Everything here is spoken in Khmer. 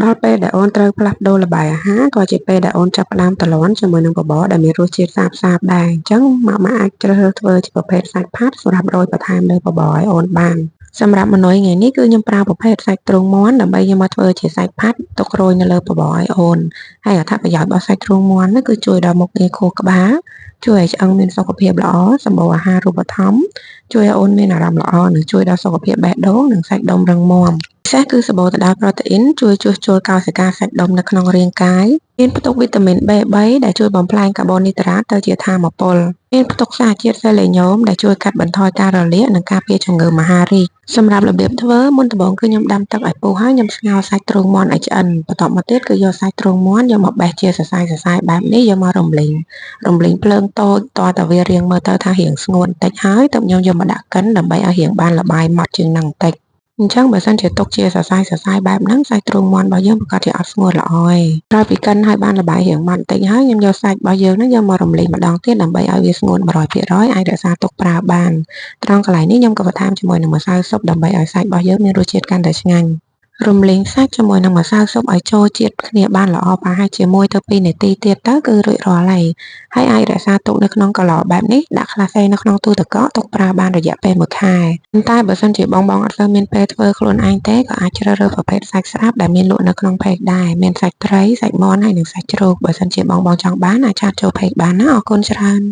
ដល់ពេលដែលអូនត្រូវផ្លាស់ប្ដូរល្បាយអាហារក៏ជាពេលដែលអូនចាប់ផ្ដើមទ្រាំជាមួយនឹងបបរដែលមានរសជាតិសាបៗដែរអញ្ចឹងម៉ាក់អាចជ្រើសរើសធ្វើជាប្រភេទសាច់ផាត់សម្រាប់រោយបន្ថែមលើបបរឲ្យអូនបានសម្រាប់ម៉ឺនុយថ្ងៃនេះគឺខ្ញុំប្រើប្រភេទសាច់ទ្រូងមាន់ដើម្បីយកមកធ្វើជាសាច់ផាត់ទុករោយនៅលើបបរឲ្យអូនហើយអត្ថប្រយោជន៍របស់សាច់ទ្រូងមាន់នោះគឺជួយដល់មុខងារខួរក្បាលជួយឲ្យឆ្អឹងមានសុខភាពល្អសម្បូរអាហារូបត្ថម្ភជួយឲ្យអូនមានអារម្មណ៍ល្អនិងជួយដល់សុខភាពបេះដូងនិងសាច់ដុំរឹងមាំពិសេសគឺសម្បូរទៅដោយប្រូតេអ៊ីនជួយជួសជុលកោសិកាសាច់ដុំនៅក្នុងរាងកាយមានផ្ទុកវីតាមីន B3 ដែលជួយបំផ្លាញកាបូនីដ្រាតទៅជាថាមពលមានផ្ទុកសារជាតិសេលេញ៉ូមដែលជួយកាត់បន្ថយការរលាកនិងការពារជំងឺមហារីកសម្រាប់របៀបធ្វើមុនដំបូងគឺខ្ញុំដាំទឹកឲ្យពុះហើយខ្ញុំស្ងោរសាច់ទ្រូងមាន់ឲ្យឆ្អិនបន្ទាប់មកទៀតគឺយកសាច់ទ្រូងមាន់យកមកបេះជាសរសៃៗបែបនេះយកមករំលីងភ្លើងតូចតតែវារៀងមើលទៅថារៀងស្ងួតបន្តិចហើយទើបខ្ញុំយកមកដាក់កិនដើម្បីឲ្យរៀងបានល្បាយម៉ដ្ឋជាងនឹងបន្តិចអញ្ចឹងបើសិនជាទុកជាសរសៃបែបហ្នឹងសាច់ទ្រូងមាន់របស់យើងប្រកាសជាអត់ស្ងួតល្អឯងក្រោយពីកិនឲ្យបានល្បាយរៀងម៉ដ្ឋបន្តិចហើយខ្ញុំយកសាច់របស់យើងហ្នឹងយកមករំលីងម្ដងទៀតដើម្បីឲ្យវាស្ងួត 100% អាចរក្សាទុកប្រើបានត្រង់កន្លែងនេះខ្ញុំក៏បន្ថែមជាមួយនឹងម្សៅស៊ុបដើម្បីឲ្យសាច់របស់យើងមានរសជាតិកាន់តែឆ្ងាញ់រំលីងសាច់ជាមួយនឹងម្សៅស៊ុបឲ្យចូលជាតិគ្នាបានល្អប្រហែលជា1ទៅ2នាទីទៀតទៅគឺរួចរាល់ហើយអាចរក្សាទុកនៅក្នុងកន្លបែបនេះដាក់ក្លាសេនៅក្នុងទូទឹកកកទុកប្រើបានរយៈពេល1ខែប៉ុន្តែបើសិនជាបងអត់សូវមានពេលធ្វើខ្លួនឯងទេក៏អាចជ្រើសរើសប្រភេទសាច់ស្រាប់ដែលមានលក់នៅក្នុងផេកដែរមានសាច់ត្រីសាច់មាន់ហើយនិងសាច់ជ្រូកបើសិនជាបងចង់បានអាចឆាតចូលផេកបានណាអរគុណច្រើន